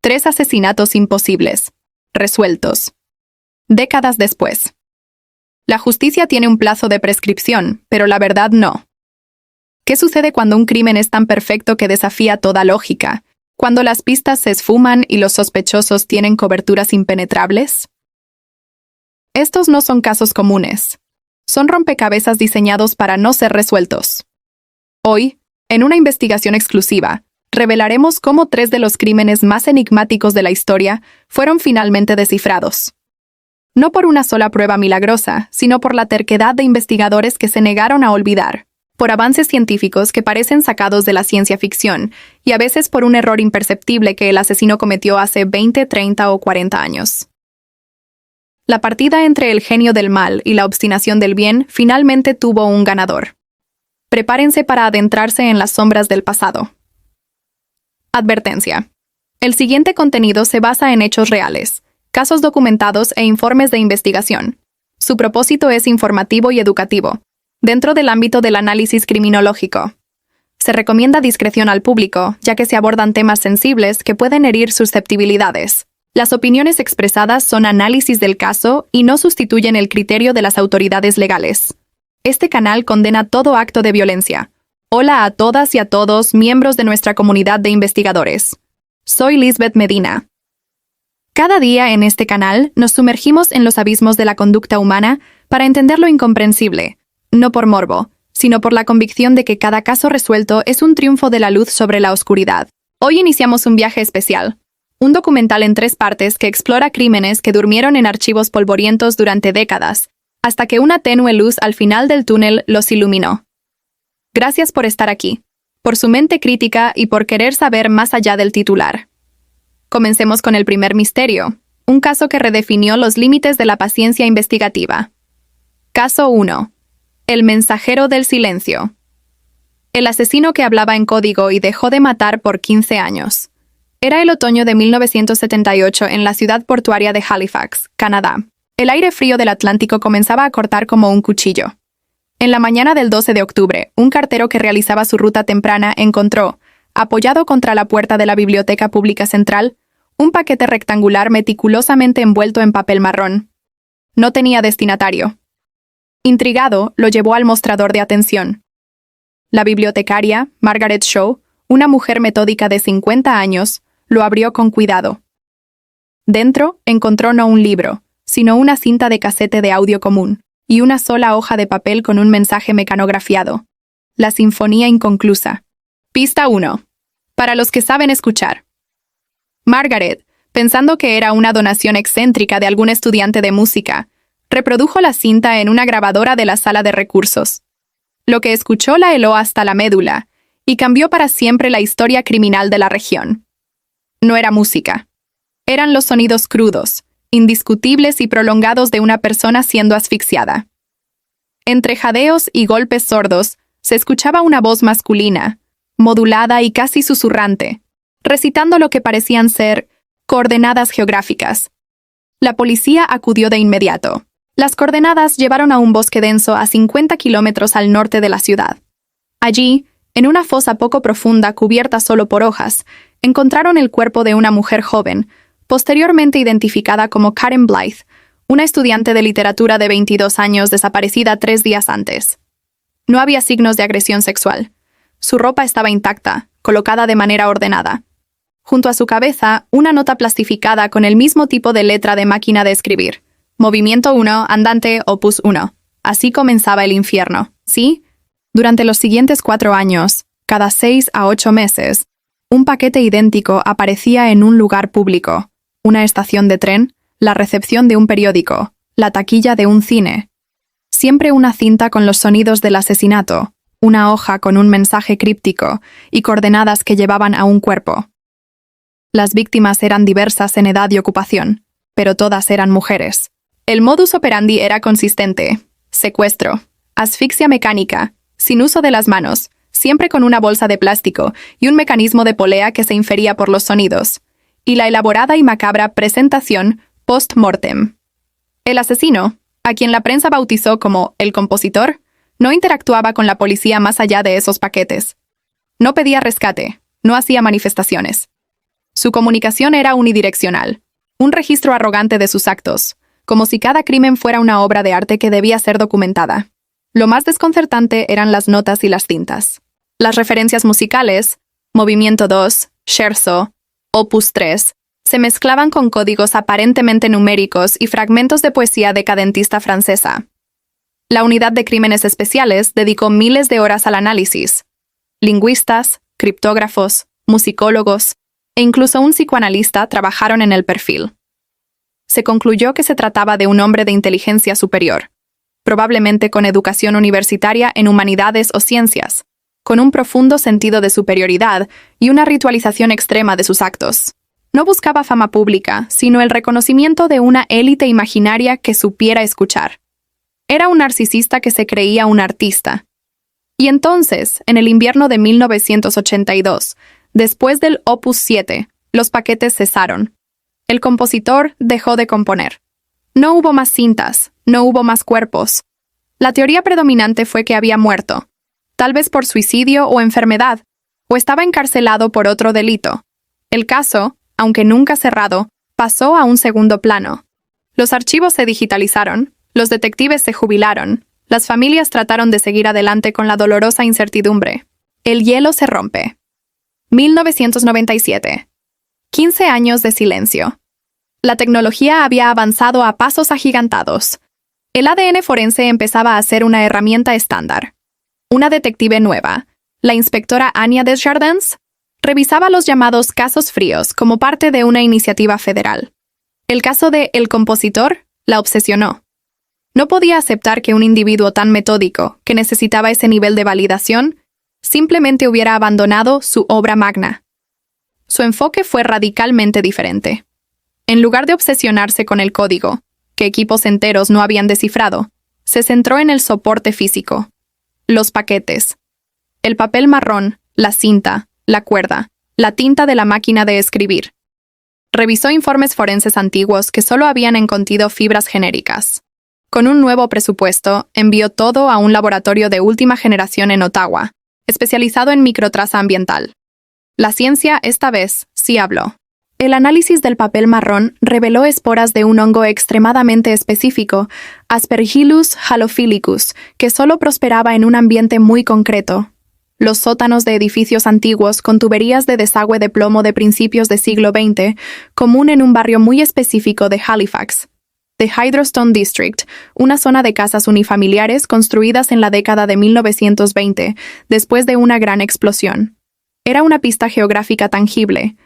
3 asesinatos imposibles, resueltos. Décadas después. La justicia tiene un plazo de prescripción, pero la verdad no. ¿Qué sucede cuando un crimen es tan perfecto que desafía toda lógica? ¿Cuando las pistas se esfuman y los sospechosos tienen coberturas impenetrables? Estos no son casos comunes. Son rompecabezas diseñados para no ser resueltos. Hoy, en una investigación exclusiva, revelaremos cómo 3 de los crímenes más enigmáticos de la historia fueron finalmente descifrados. No por una sola prueba milagrosa, sino por la terquedad de investigadores que se negaron a olvidar, por avances científicos que parecen sacados de la ciencia ficción, y a veces por un error imperceptible que el asesino cometió hace 20, 30 o 40 años. La partida entre el genio del mal y la obstinación del bien finalmente tuvo un ganador. Prepárense para adentrarse en las sombras del pasado. Advertencia. El siguiente contenido se basa en hechos reales, casos documentados e informes de investigación. Su propósito es informativo y educativo, dentro del ámbito del análisis criminológico. Se recomienda discreción al público, ya que se abordan temas sensibles que pueden herir susceptibilidades. Las opiniones expresadas son análisis del caso y no sustituyen el criterio de las autoridades legales. Este canal condena todo acto de violencia. Hola a todas y a todos, miembros de nuestra comunidad de investigadores. Soy Lisbeth Medina. Cada día en este canal nos sumergimos en los abismos de la conducta humana para entender lo incomprensible, no por morbo, sino por la convicción de que cada caso resuelto es un triunfo de la luz sobre la oscuridad. Hoy iniciamos un viaje especial. Un documental en 3 partes que explora crímenes que durmieron en archivos polvorientos durante décadas, hasta que una tenue luz al final del túnel los iluminó. Gracias por estar aquí, por su mente crítica y por querer saber más allá del titular. Comencemos con el primer misterio, un caso que redefinió los límites de la paciencia investigativa. Caso 1. El mensajero del silencio. El asesino que hablaba en código y dejó de matar por 15 años. Era el otoño de 1978 en la ciudad portuaria de Halifax, Canadá. El aire frío del Atlántico comenzaba a cortar como un cuchillo. En la mañana del 12 de octubre, un cartero que realizaba su ruta temprana encontró, apoyado contra la puerta de la Biblioteca Pública Central, un paquete rectangular meticulosamente envuelto en papel marrón. No tenía destinatario. Intrigado, lo llevó al mostrador de atención. La bibliotecaria, Margaret Shaw, una mujer metódica de 50 años, lo abrió con cuidado. Dentro encontró no un libro, sino una cinta de casete de audio común, y una sola hoja de papel con un mensaje mecanografiado. La sinfonía inconclusa. Pista 1. Para los que saben escuchar. Margaret, pensando que era una donación excéntrica de algún estudiante de música, reprodujo la cinta en una grabadora de la sala de recursos. Lo que escuchó la heló hasta la médula, y cambió para siempre la historia criminal de la región. No era música. Eran los sonidos crudos, indiscutibles y prolongados de una persona siendo asfixiada. Entre jadeos y golpes sordos, se escuchaba una voz masculina, modulada y casi susurrante, recitando lo que parecían ser coordenadas geográficas. La policía acudió de inmediato. Las coordenadas llevaron a un bosque denso a 50 kilómetros al norte de la ciudad. Allí, en una fosa poco profunda cubierta solo por hojas, encontraron el cuerpo de una mujer joven, posteriormente identificada como Karen Blythe, una estudiante de literatura de 22 años desaparecida 3 días antes. No había signos de agresión sexual. Su ropa estaba intacta, colocada de manera ordenada. Junto a su cabeza, una nota plastificada con el mismo tipo de letra de máquina de escribir. Movimiento 1, andante, opus 1. Así comenzaba el infierno, ¿sí? Durante los siguientes 4 años, cada 6 a 8 meses, un paquete idéntico aparecía en un lugar público, una estación de tren, la recepción de un periódico, la taquilla de un cine. Siempre una cinta con los sonidos del asesinato, una hoja con un mensaje críptico y coordenadas que llevaban a un cuerpo. Las víctimas eran diversas en edad y ocupación, pero todas eran mujeres. El modus operandi era consistente: secuestro, asfixia mecánica, sin uso de las manos, siempre con una bolsa de plástico y un mecanismo de polea que se infería por los sonidos, y la elaborada y macabra presentación post-mortem. El asesino, a quien la prensa bautizó como el compositor, no interactuaba con la policía más allá de esos paquetes. No pedía rescate, no hacía manifestaciones. Su comunicación era unidireccional, un registro arrogante de sus actos, como si cada crimen fuera una obra de arte que debía ser documentada. Lo más desconcertante eran las notas y las cintas. Las referencias musicales, Movimiento 2, Scherzo, Opus 3, se mezclaban con códigos aparentemente numéricos y fragmentos de poesía decadentista francesa. La Unidad de Crímenes Especiales dedicó miles de horas al análisis. Lingüistas, criptógrafos, musicólogos e incluso un psicoanalista trabajaron en el perfil. Se concluyó que se trataba de un hombre de inteligencia superior, probablemente con educación universitaria en humanidades o ciencias, con un profundo sentido de superioridad y una ritualización extrema de sus actos. No buscaba fama pública, sino el reconocimiento de una élite imaginaria que supiera escuchar. Era un narcisista que se creía un artista. Y entonces, en el invierno de 1982, después del Opus 7, los paquetes cesaron. El compositor dejó de componer. No hubo más cintas, no hubo más cuerpos. La teoría predominante fue que había muerto, tal vez por suicidio o enfermedad, o estaba encarcelado por otro delito. El caso, aunque nunca cerrado, pasó a un segundo plano. Los archivos se digitalizaron, los detectives se jubilaron, las familias trataron de seguir adelante con la dolorosa incertidumbre. El hielo se rompe. 1997. 15 años de silencio. La tecnología había avanzado a pasos agigantados. El ADN forense empezaba a ser una herramienta estándar. Una detective nueva, la inspectora Anya Desjardins, revisaba los llamados casos fríos como parte de una iniciativa federal. El caso de El Compositor la obsesionó. No podía aceptar que un individuo tan metódico, que necesitaba ese nivel de validación, simplemente hubiera abandonado su obra magna. Su enfoque fue radicalmente diferente. En lugar de obsesionarse con el código, que equipos enteros no habían descifrado, se centró en el soporte físico. Los paquetes. El papel marrón, la cinta, la cuerda, la tinta de la máquina de escribir. Revisó informes forenses antiguos que solo habían encontrado fibras genéricas. Con un nuevo presupuesto, envió todo a un laboratorio de última generación en Ottawa, especializado en microtraza ambiental. La ciencia, esta vez, sí habló. El análisis del papel marrón reveló esporas de un hongo extremadamente específico, Aspergillus halophilicus, que solo prosperaba en un ambiente muy concreto. Los sótanos de edificios antiguos con tuberías de desagüe de plomo de principios del siglo XX, común en un barrio muy específico de Halifax. The Hydrostone District, una zona de casas unifamiliares construidas en la década de 1920, después de una gran explosión. Era una pista geográfica tangible.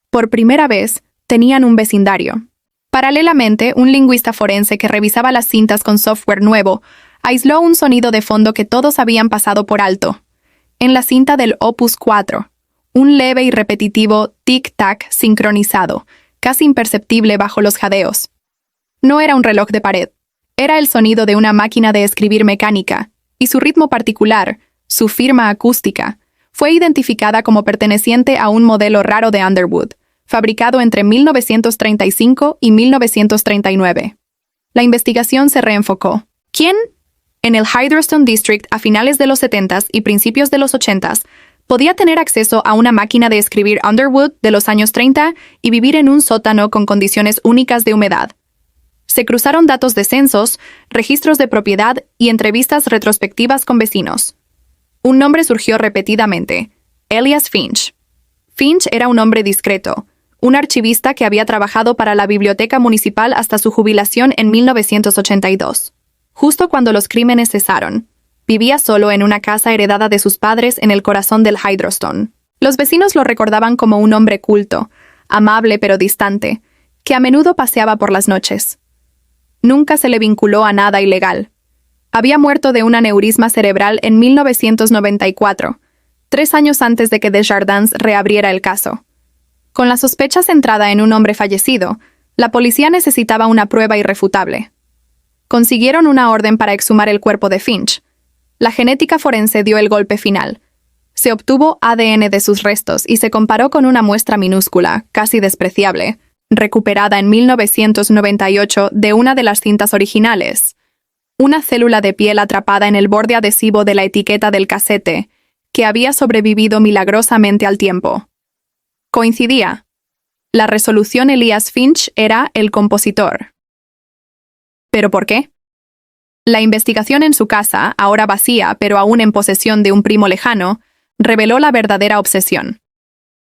Por primera vez, tenían un vecindario. Paralelamente, un lingüista forense que revisaba las cintas con software nuevo, aisló un sonido de fondo que todos habían pasado por alto. En la cinta del Opus 4, un leve y repetitivo tic-tac sincronizado, casi imperceptible bajo los jadeos. No era un reloj de pared, era el sonido de una máquina de escribir mecánica, y su ritmo particular, su firma acústica, fue identificada como perteneciente a un modelo raro de Underwood, fabricado entre 1935 y 1939. La investigación se reenfocó. ¿Quién? En el Hydrostone District a finales de los 70s y principios de los 80s, podía tener acceso a una máquina de escribir Underwood de los años 30 y vivir en un sótano con condiciones únicas de humedad. Se cruzaron datos de censos, registros de propiedad y entrevistas retrospectivas con vecinos. Un nombre surgió repetidamente: Elias Finch. Finch era un hombre discreto, un archivista que había trabajado para la biblioteca municipal hasta su jubilación en 1982. Justo cuando los crímenes cesaron, vivía solo en una casa heredada de sus padres en el corazón del Hydrostone. Los vecinos lo recordaban como un hombre culto, amable pero distante, que a menudo paseaba por las noches. Nunca se le vinculó a nada ilegal. Había muerto de un aneurisma cerebral en 1994, 3 años antes de que Desjardins reabriera el caso. Con la sospecha centrada en un hombre fallecido, la policía necesitaba una prueba irrefutable. Consiguieron una orden para exhumar el cuerpo de Finch. La genética forense dio el golpe final. Se obtuvo ADN de sus restos y se comparó con una muestra minúscula, casi despreciable, recuperada en 1998 de una de las cintas originales. Una célula de piel atrapada en el borde adhesivo de la etiqueta del casete, que había sobrevivido milagrosamente al tiempo. Coincidía. La resolución Elias Finch era el compositor. ¿Pero por qué? La investigación en su casa, ahora vacía pero aún en posesión de un primo lejano, reveló la verdadera obsesión.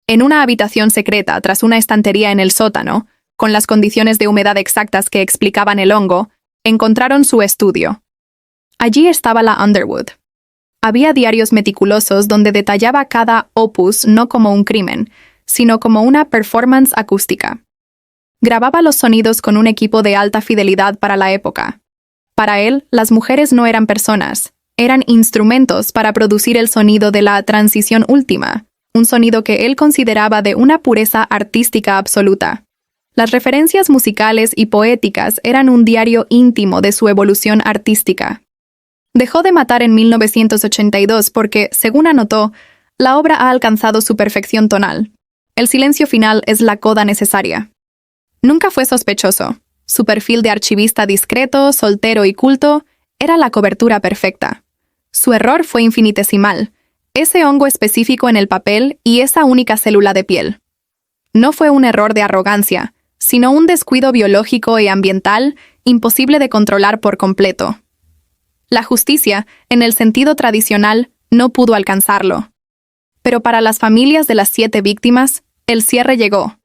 En una habitación secreta tras una estantería en el sótano, con las condiciones de humedad exactas que explicaban el hongo, encontraron su estudio. Allí estaba la Underwood. Había diarios meticulosos donde detallaba cada opus no como un crimen, sino como una performance acústica. Grababa los sonidos con un equipo de alta fidelidad para la época. Para él, las mujeres no eran personas, eran instrumentos para producir el sonido de la transición última, un sonido que él consideraba de una pureza artística absoluta. Las referencias musicales y poéticas eran un diario íntimo de su evolución artística. Dejó de matar en 1982 porque, según anotó, la obra ha alcanzado su perfección tonal. El silencio final es la coda necesaria. Nunca fue sospechoso. Su perfil de archivista discreto, soltero y culto era la cobertura perfecta. Su error fue infinitesimal, ese hongo específico en el papel y esa única célula de piel. No fue un error de arrogancia, sino un descuido biológico y ambiental imposible de controlar por completo. La justicia, en el sentido tradicional, no pudo alcanzarlo. Pero para las familias de las 7 víctimas, el cierre llegó.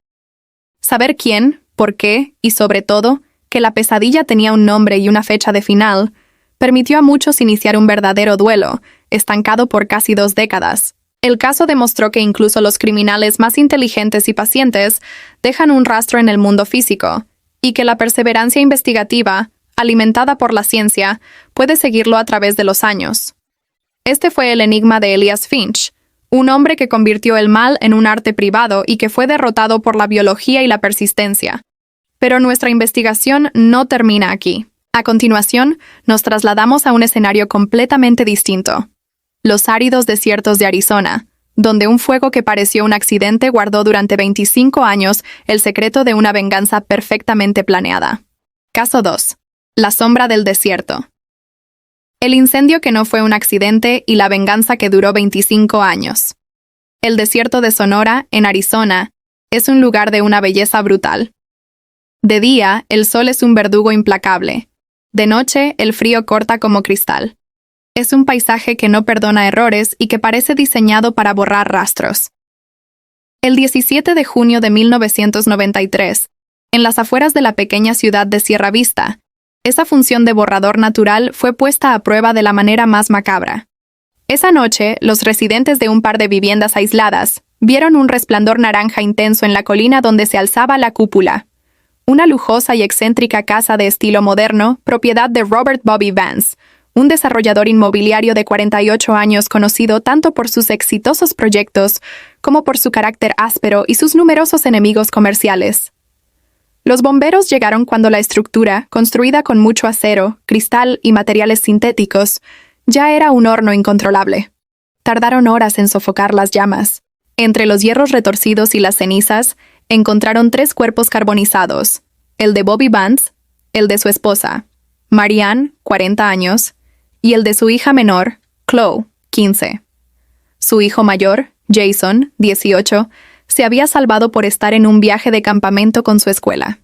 Saber quién, por qué y, sobre todo, que la pesadilla tenía un nombre y una fecha de final, permitió a muchos iniciar un verdadero duelo, estancado por casi 2 décadas. El caso demostró que incluso los criminales más inteligentes y pacientes dejan un rastro en el mundo físico, y que la perseverancia investigativa, alimentada por la ciencia, puede seguirlo a través de los años. Este fue el enigma de Elias Finch, un hombre que convirtió el mal en un arte privado y que fue derrotado por la biología y la persistencia. Pero nuestra investigación no termina aquí. A continuación, nos trasladamos a un escenario completamente distinto. Los áridos desiertos de Arizona, donde un fuego que pareció un accidente guardó durante 25 años el secreto de una venganza perfectamente planeada. Caso 2. La sombra del desierto. El incendio que no fue un accidente y la venganza que duró 25 años. El desierto de Sonora, en Arizona, es un lugar de una belleza brutal. De día, el sol es un verdugo implacable. De noche, el frío corta como cristal. Es un paisaje que no perdona errores y que parece diseñado para borrar rastros. El 17 de junio de 1993, en las afueras de la pequeña ciudad de Sierra Vista, esa función de borrador natural fue puesta a prueba de la manera más macabra. Esa noche, los residentes de un par de viviendas aisladas vieron un resplandor naranja intenso en la colina donde se alzaba la cúpula. Una lujosa y excéntrica casa de estilo moderno, propiedad de Robert Bobby Vance, un desarrollador inmobiliario de 48 años conocido tanto por sus exitosos proyectos como por su carácter áspero y sus numerosos enemigos comerciales. Los bomberos llegaron cuando la estructura, construida con mucho acero, cristal y materiales sintéticos, ya era un horno incontrolable. Tardaron horas en sofocar las llamas. Entre los hierros retorcidos y las cenizas, encontraron 3 cuerpos carbonizados: el de Bobby Vance, el de su esposa, Marianne, 40 años, y el de su hija menor, Chloe, 15. Su hijo mayor, Jason, 18, se había salvado por estar en un viaje de campamento con su escuela.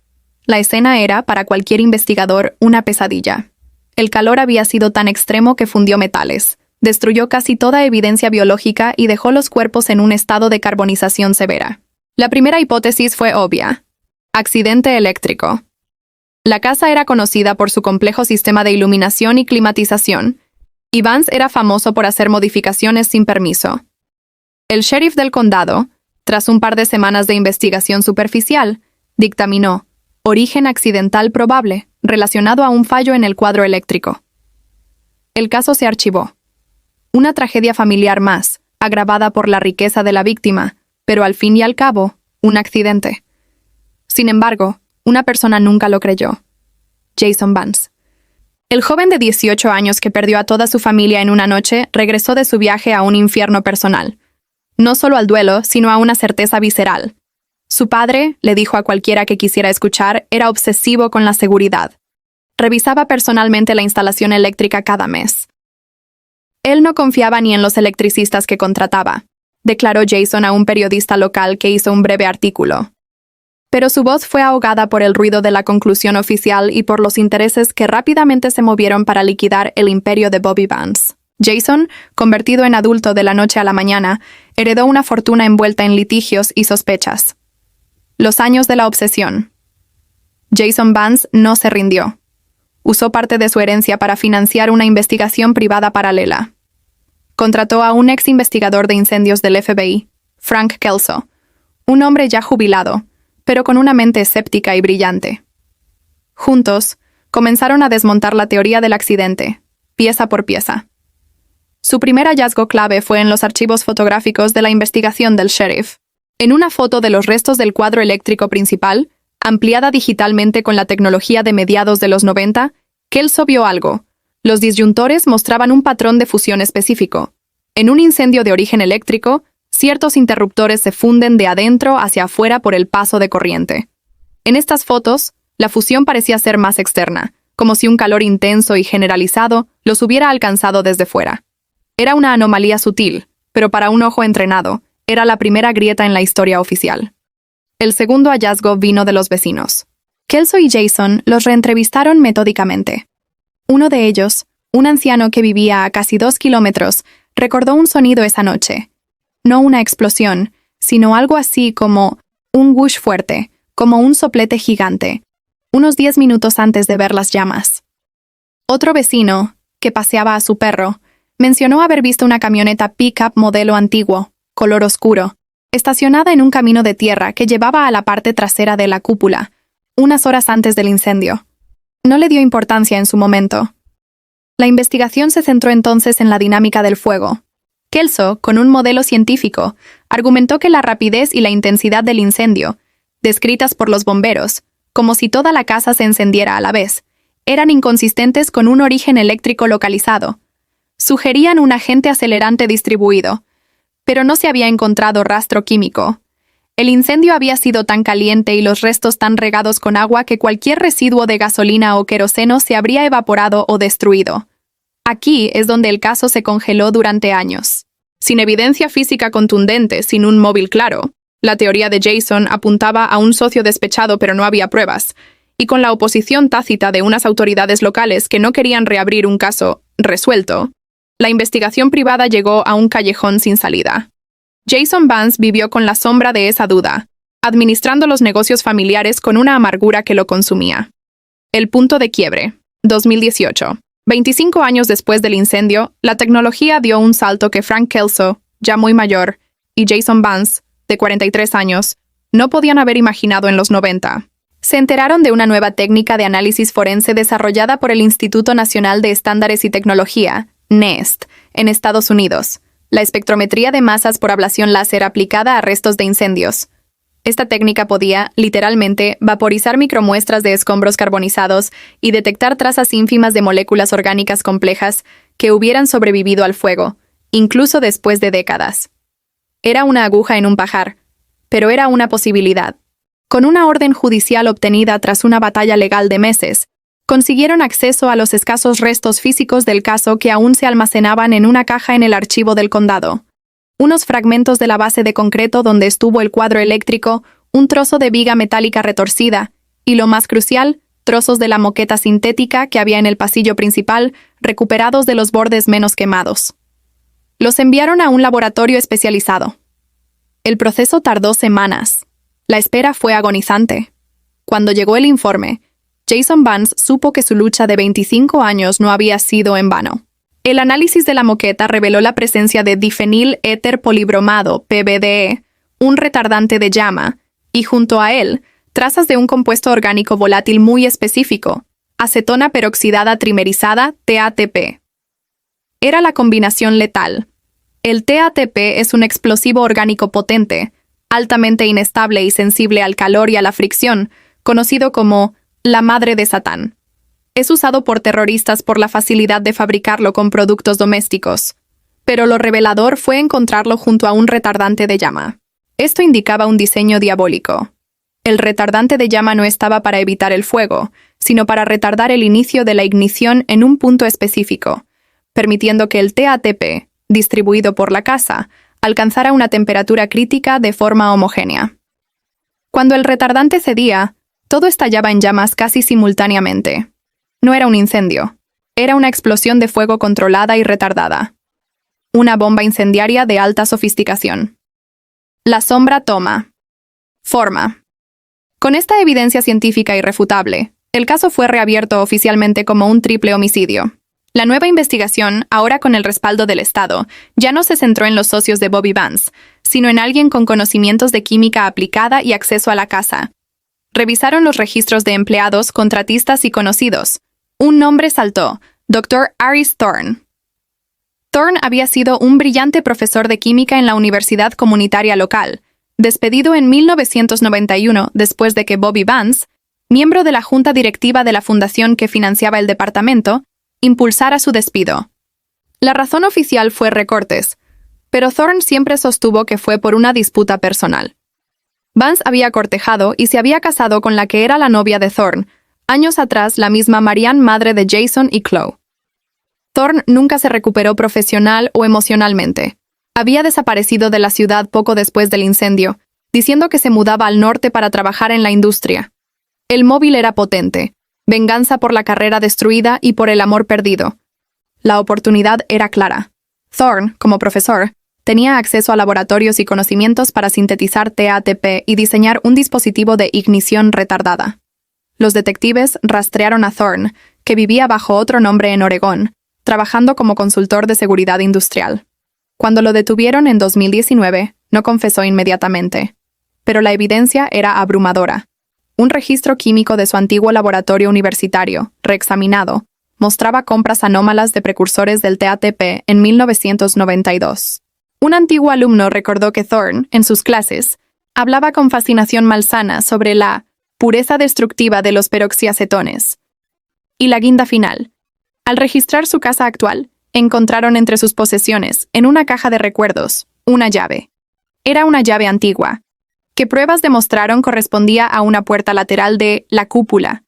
La escena era, para cualquier investigador, una pesadilla. El calor había sido tan extremo que fundió metales, destruyó casi toda evidencia biológica y dejó los cuerpos en un estado de carbonización severa. La primera hipótesis fue obvia: accidente eléctrico. La casa era conocida por su complejo sistema de iluminación y climatización, y Vance era famoso por hacer modificaciones sin permiso. El sheriff del condado, tras un par de semanas de investigación superficial, dictaminó origen accidental probable, relacionado a un fallo en el cuadro eléctrico. El caso se archivó. Una tragedia familiar más, agravada por la riqueza de la víctima, pero al fin y al cabo, un accidente. Sin embargo, una persona nunca lo creyó: Jason Vance. El joven de 18 años que perdió a toda su familia en una noche regresó de su viaje a un infierno personal. No solo al duelo, sino a una certeza visceral. Su padre, le dijo a cualquiera que quisiera escuchar, era obsesivo con la seguridad. Revisaba personalmente la instalación eléctrica cada mes. Él no confiaba ni en los electricistas que contrataba, declaró Jason a un periodista local que hizo un breve artículo. pero su voz fue ahogada por el ruido de la conclusión oficial y por los intereses que rápidamente se movieron para liquidar el imperio de Bobby Vance. Jason, convertido en adulto de la noche a la mañana, heredó una fortuna envuelta en litigios y sospechas. Los años de la obsesión. Jason Vance no se rindió. Usó parte de su herencia para financiar una investigación privada paralela. Contrató a un ex investigador de incendios del FBI, Frank Kelso, un hombre ya jubilado, pero con una mente escéptica y brillante. Juntos, comenzaron a desmontar la teoría del accidente, pieza por pieza. Su primer hallazgo clave fue en los archivos fotográficos de la investigación del sheriff. En una foto de los restos del cuadro eléctrico principal, ampliada digitalmente con la tecnología de mediados de los 90, Kelso vio algo. Los disyuntores mostraban un patrón de fusión específico. En un incendio de origen eléctrico, ciertos interruptores se funden de adentro hacia afuera por el paso de corriente. En estas fotos, la fusión parecía ser más externa, como si un calor intenso y generalizado los hubiera alcanzado desde fuera. Era una anomalía sutil, pero para un ojo entrenado, era la primera grieta en la historia oficial. El segundo hallazgo vino de los vecinos. Kelso y Jason los reentrevistaron metódicamente. Uno de ellos, un anciano que vivía a casi 2 kilómetros, recordó un sonido esa noche. No una explosión, sino algo así como un whoosh fuerte, como un soplete gigante, unos 10 minutos antes de ver las llamas. Otro vecino, que paseaba a su perro, mencionó haber visto una camioneta pick-up modelo antiguo, color oscuro, estacionada en un camino de tierra que llevaba a la parte trasera de la cúpula, unas horas antes del incendio. No le dio importancia en su momento. La investigación se centró entonces en la dinámica del fuego. Kelso, con un modelo científico, argumentó que la rapidez y la intensidad del incendio, descritas por los bomberos, como si toda la casa se encendiera a la vez, eran inconsistentes con un origen eléctrico localizado. Sugerían un agente acelerante distribuido, pero no se había encontrado rastro químico. El incendio había sido tan caliente y los restos tan regados con agua que cualquier residuo de gasolina o queroseno se habría evaporado o destruido. Aquí es donde el caso se congeló durante años. Sin evidencia física contundente, sin un móvil claro, la teoría de Jason apuntaba a un socio despechado pero no había pruebas, y con la oposición tácita de unas autoridades locales que no querían reabrir un caso resuelto, la investigación privada llegó a un callejón sin salida. Jason Vance vivió con la sombra de esa duda, administrando los negocios familiares con una amargura que lo consumía. El punto de quiebre, 2018. 25 años después del incendio, la tecnología dio un salto que Frank Kelso, ya muy mayor, y Jason Vance, de 43 años, no podían haber imaginado en los 90. Se enteraron de una nueva técnica de análisis forense desarrollada por el Instituto Nacional de Estándares y Tecnología, NIST, en Estados Unidos, la espectrometría de masas por ablación láser aplicada a restos de incendios. Esta técnica podía, literalmente, vaporizar micromuestras de escombros carbonizados y detectar trazas ínfimas de moléculas orgánicas complejas que hubieran sobrevivido al fuego, incluso después de décadas. Era una aguja en un pajar, pero era una posibilidad. Con una orden judicial obtenida tras una batalla legal de meses, consiguieron acceso a los escasos restos físicos del caso que aún se almacenaban en una caja en el archivo del condado. Unos fragmentos de la base de concreto donde estuvo el cuadro eléctrico, un trozo de viga metálica retorcida, y lo más crucial, trozos de la moqueta sintética que había en el pasillo principal, recuperados de los bordes menos quemados. Los enviaron a un laboratorio especializado. El proceso tardó semanas. La espera fue agonizante. Cuando llegó el informe, Jason Vance supo que su lucha de 25 años no había sido en vano. El análisis de la moqueta reveló la presencia de difenil éter polibromado, PBDE, un retardante de llama, y junto a él, trazas de un compuesto orgánico volátil muy específico, acetona peroxidada trimerizada, TATP. Era la combinación letal. El TATP es un explosivo orgánico potente, altamente inestable y sensible al calor y a la fricción, conocido como la madre de Satán. Es usado por terroristas por la facilidad de fabricarlo con productos domésticos, pero lo revelador fue encontrarlo junto a un retardante de llama. Esto indicaba un diseño diabólico. El retardante de llama no estaba para evitar el fuego, sino para retardar el inicio de la ignición en un punto específico, permitiendo que el TATP, distribuido por la casa, alcanzara una temperatura crítica de forma homogénea. Cuando el retardante cedía, todo estallaba en llamas casi simultáneamente. No era un incendio. Era una explosión de fuego controlada y retardada. Una bomba incendiaria de alta sofisticación. La sombra toma forma. Con esta evidencia científica irrefutable, el caso fue reabierto oficialmente como un triple homicidio. La nueva investigación, ahora con el respaldo del Estado, ya no se centró en los socios de Bobby Vance, sino en alguien con conocimientos de química aplicada y acceso a la casa. Revisaron los registros de empleados, contratistas y conocidos. Un nombre saltó: Dr. Aris Thorne. Thorne había sido un brillante profesor de química en la universidad comunitaria local, despedido en 1991 después de que Bobby Vance, miembro de la junta directiva de la fundación que financiaba el departamento, impulsara su despido. La razón oficial fue recortes, pero Thorne siempre sostuvo que fue por una disputa personal. Vance había cortejado y se había casado con la que era la novia de Thorne, años atrás la misma Marianne, madre de Jason y Chloe. Thorne nunca se recuperó profesional o emocionalmente. Había desaparecido de la ciudad poco después del incendio, diciendo que se mudaba al norte para trabajar en la industria. El móvil era potente: venganza por la carrera destruida y por el amor perdido. La oportunidad era clara. Thorne, como profesor, tenía acceso a laboratorios y conocimientos para sintetizar TATP y diseñar un dispositivo de ignición retardada. Los detectives rastrearon a Thorne, que vivía bajo otro nombre en Oregón, trabajando como consultor de seguridad industrial. Cuando lo detuvieron en 2019, no confesó inmediatamente. Pero la evidencia era abrumadora. Un registro químico de su antiguo laboratorio universitario, reexaminado, mostraba compras anómalas de precursores del TATP en 1992. Un antiguo alumno recordó que Thorne, en sus clases, hablaba con fascinación malsana sobre la pureza destructiva de los peroxiacetones. Y la guinda final: al registrar su casa actual, encontraron entre sus posesiones, en una caja de recuerdos, una llave. Era una llave antigua, que pruebas demostraron correspondía a una puerta lateral de la cúpula.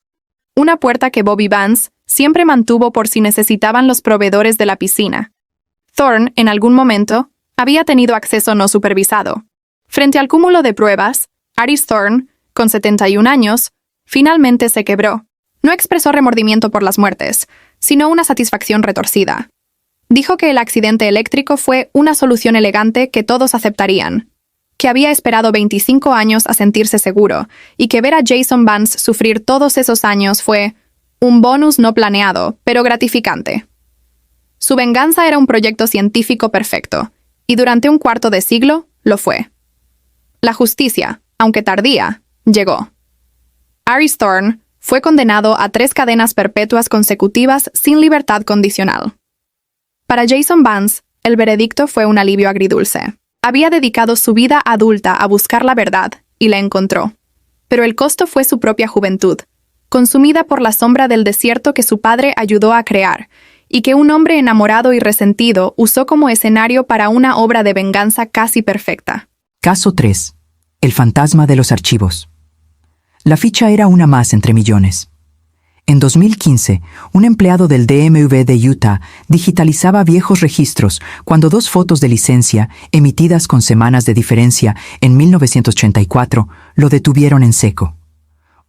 Una puerta que Bobby Vance siempre mantuvo por si necesitaban los proveedores de la piscina. Thorne, en algún momento, había tenido acceso no supervisado. Frente al cúmulo de pruebas, Aris Thorne, con 71 años, finalmente se quebró. No expresó remordimiento por las muertes, sino una satisfacción retorcida. Dijo que el accidente eléctrico fue una solución elegante que todos aceptarían, que había esperado 25 años a sentirse seguro, y que ver a Jason Vance sufrir todos esos años fue un bonus no planeado, pero gratificante. Su venganza era un proyecto científico perfecto, y durante un cuarto de siglo lo fue. La justicia, aunque tardía, llegó. Aris Thorne fue condenado a 3 cadenas perpetuas consecutivas sin libertad condicional. Para Jason Vance, el veredicto fue un alivio agridulce. Había dedicado su vida adulta a buscar la verdad, y la encontró. Pero el costo fue su propia juventud, consumida por la sombra del desierto que su padre ayudó a crear, y que un hombre enamorado y resentido usó como escenario para una obra de venganza casi perfecta. Caso 3. El fantasma de los archivos. La ficha era una más entre millones. En 2015, un empleado del DMV de Utah digitalizaba viejos registros cuando 2 fotos de licencia, emitidas con semanas de diferencia en 1984, lo detuvieron en seco.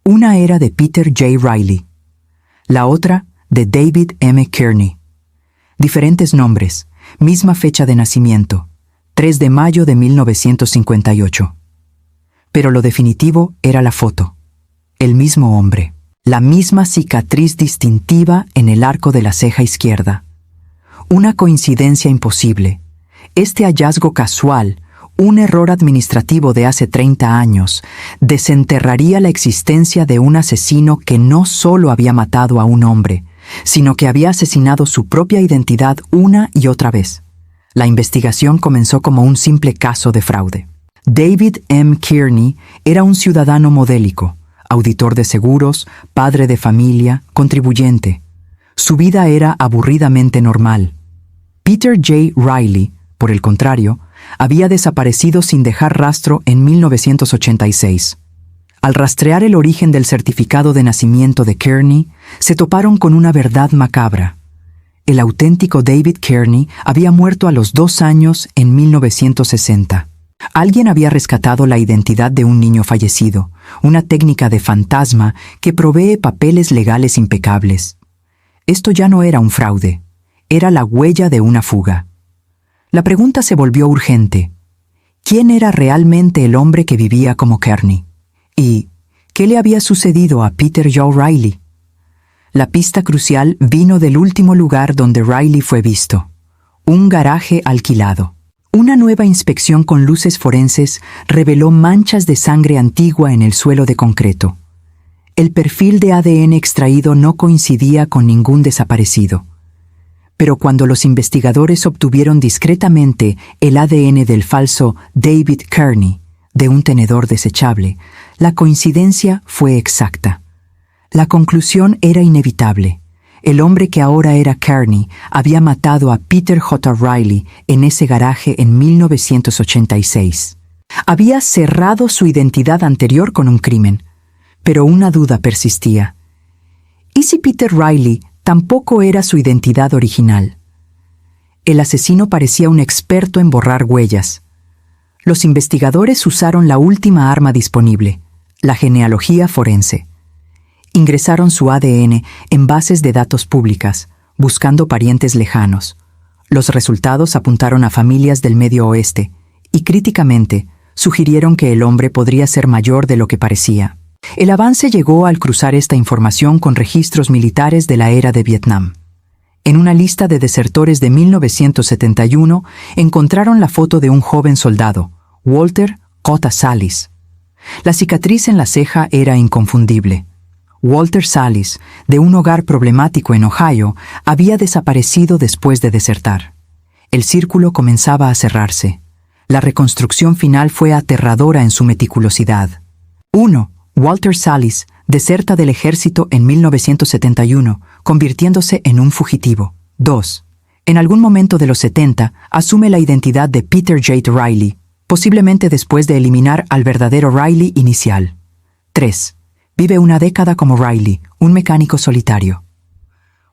Una era de Peter J. Riley, la otra de David M. Kearney. Diferentes nombres, misma fecha de nacimiento, 3 de mayo de 1958. Pero lo definitivo era la foto. El mismo hombre. La misma cicatriz distintiva en el arco de la ceja izquierda. Una coincidencia imposible. Este hallazgo casual, un error administrativo de hace 30 años, desenterraría la existencia de un asesino que no solo había matado a un hombre, sino que había asesinado su propia identidad una y otra vez. La investigación comenzó como un simple caso de fraude. David M. Kearney era un ciudadano modélico, auditor de seguros, padre de familia, contribuyente. Su vida era aburridamente normal. Peter J. Riley, por el contrario, había desaparecido sin dejar rastro en 1986. Al rastrear el origen del certificado de nacimiento de Kearney, se toparon con una verdad macabra. El auténtico David Kearney había muerto a los 2 años en 1960. Alguien había rescatado la identidad de un niño fallecido, una técnica de fantasma que provee papeles legales impecables. Esto ya no era un fraude, era la huella de una fuga. La pregunta se volvió urgente. ¿Quién era realmente el hombre que vivía como Kearney? ¿Y qué le había sucedido a Peter Joe Riley? La pista crucial vino del último lugar donde Riley fue visto, un garaje alquilado. Una nueva inspección con luces forenses reveló manchas de sangre antigua en el suelo de concreto. El perfil de ADN extraído no coincidía con ningún desaparecido. Pero cuando los investigadores obtuvieron discretamente el ADN del falso David Kearney, de un tenedor desechable, la coincidencia fue exacta. La conclusión era inevitable. El hombre que ahora era Kearney había matado a Peter J. Riley en ese garaje en 1986. Había cerrado su identidad anterior con un crimen, pero una duda persistía. ¿Y si Peter Riley tampoco era su identidad original? El asesino parecía un experto en borrar huellas. Los investigadores usaron la última arma disponible, la genealogía forense. Ingresaron su ADN en bases de datos públicas, buscando parientes lejanos. Los resultados apuntaron a familias del Medio Oeste y, críticamente, sugirieron que el hombre podría ser mayor de lo que parecía. El avance llegó al cruzar esta información con registros militares de la era de Vietnam. En una lista de desertores de 1971 encontraron la foto de un joven soldado, Walter J. Salis. La cicatriz en la ceja era inconfundible. Walter Salis, de un hogar problemático en Ohio, había desaparecido después de desertar. El círculo comenzaba a cerrarse. La reconstrucción final fue aterradora en su meticulosidad. 1. Walter Salis deserta del ejército en 1971, convirtiéndose en un fugitivo. 2. En algún momento de los 70, asume la identidad de Peter J. Riley, posiblemente después de eliminar al verdadero Riley inicial. 3. Vive una década como Riley, un mecánico solitario.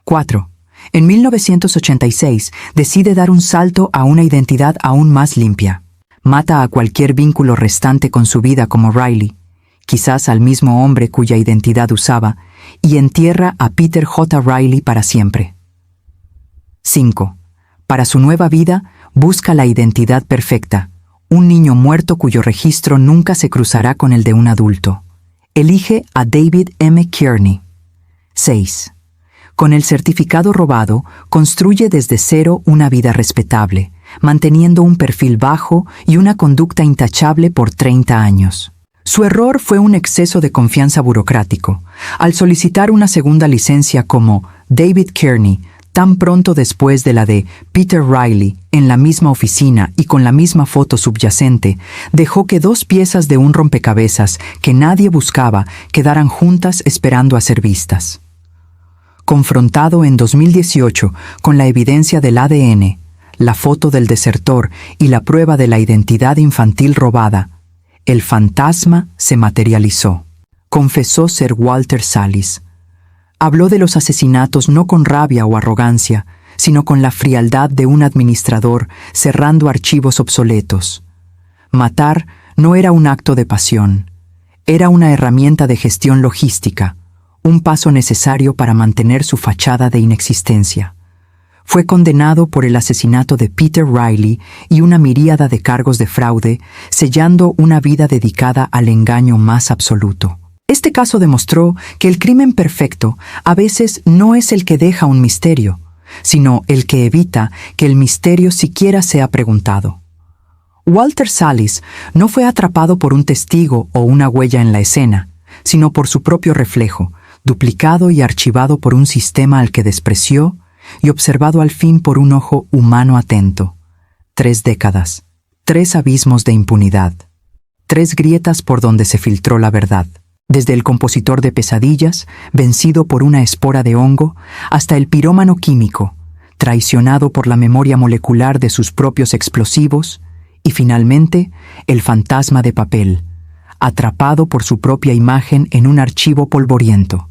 4. En 1986 decide dar un salto a una identidad aún más limpia. Mata a cualquier vínculo restante con su vida como Riley, quizás al mismo hombre cuya identidad usaba, y entierra a Peter J. Riley para siempre. 5. Para su nueva vida, busca la identidad perfecta, un niño muerto cuyo registro nunca se cruzará con el de un adulto. Elige a David M. Kearney. 6. Con el certificado robado, construye desde cero una vida respetable, manteniendo un perfil bajo y una conducta intachable por 30 años. Su error fue un exceso de confianza burocrático. Al solicitar una segunda licencia como David Kearney, tan pronto después de la de Peter Riley, en la misma oficina y con la misma foto subyacente, dejó que dos piezas de un rompecabezas que nadie buscaba quedaran juntas esperando a ser vistas. Confrontado en 2018 con la evidencia del ADN, la foto del desertor y la prueba de la identidad infantil robada, el fantasma se materializó. Confesó ser Walter Salis. Habló de los asesinatos no con rabia o arrogancia, sino con la frialdad de un administrador cerrando archivos obsoletos. Matar no era un acto de pasión, era una herramienta de gestión logística, un paso necesario para mantener su fachada de inexistencia. Fue condenado por el asesinato de Peter Riley y una miríada de cargos de fraude, sellando una vida dedicada al engaño más absoluto. Este caso demostró que el crimen perfecto a veces no es el que deja un misterio, sino el que evita que el misterio siquiera sea preguntado. Walter Salis no fue atrapado por un testigo o una huella en la escena, sino por su propio reflejo, duplicado y archivado por un sistema al que despreció y observado al fin por un ojo humano atento. 3 décadas, 3 abismos de impunidad, 3 grietas por donde se filtró la verdad. Desde el compositor de pesadillas, vencido por una espora de hongo, hasta el pirómano químico, traicionado por la memoria molecular de sus propios explosivos, y finalmente, el fantasma de papel, atrapado por su propia imagen en un archivo polvoriento.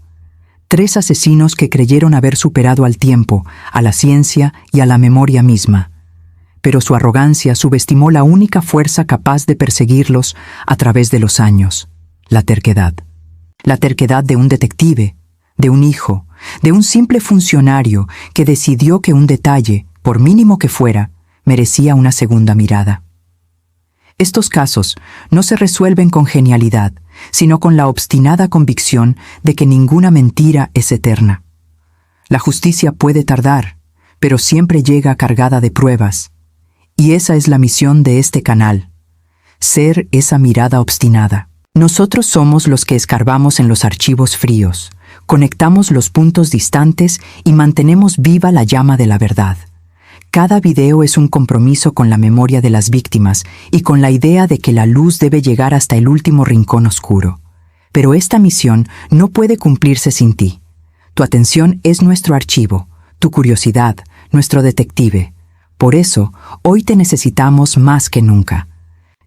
3 asesinos que creyeron haber superado al tiempo, a la ciencia y a la memoria misma. pero su arrogancia subestimó la única fuerza capaz de perseguirlos a través de los años: la terquedad. La terquedad de un detective, de un hijo, de un simple funcionario que decidió que un detalle, por mínimo que fuera, merecía una segunda mirada. Estos casos no se resuelven con genialidad, sino con la obstinada convicción de que ninguna mentira es eterna. La justicia puede tardar, pero siempre llega cargada de pruebas. Y esa es la misión de este canal: ser esa mirada obstinada. Nosotros somos los que escarbamos en los archivos fríos, conectamos los puntos distantes y mantenemos viva la llama de la verdad. Cada video es un compromiso con la memoria de las víctimas y con la idea de que la luz debe llegar hasta el último rincón oscuro. Pero esta misión no puede cumplirse sin ti. Tu atención es nuestro archivo, tu curiosidad, nuestro detective. Por eso, hoy te necesitamos más que nunca.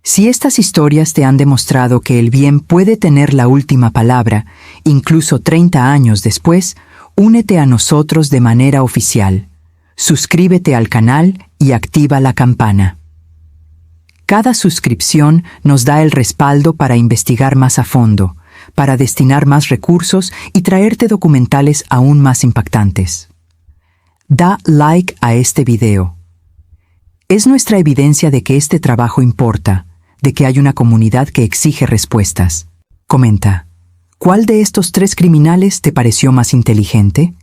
Si estas historias te han demostrado que el bien puede tener la última palabra, incluso 30 años después, únete a nosotros de manera oficial. Suscríbete al canal y activa la campana. Cada suscripción nos da el respaldo para investigar más a fondo, para destinar más recursos y traerte documentales aún más impactantes. Da like a este video. Es nuestra evidencia de que este trabajo importa, de que hay una comunidad que exige respuestas. Comenta, ¿cuál de estos 3 criminales te pareció más inteligente?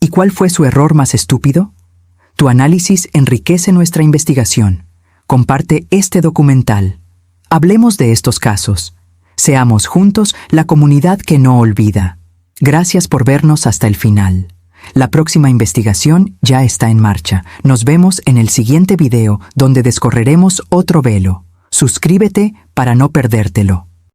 ¿Y cuál fue su error más estúpido? Tu análisis enriquece nuestra investigación. Comparte este documental. Hablemos de estos casos. Seamos juntos la comunidad que no olvida. Gracias por vernos hasta el final. La próxima investigación ya está en marcha. Nos vemos en el siguiente video donde descorreremos otro velo. Suscríbete para no perdértelo.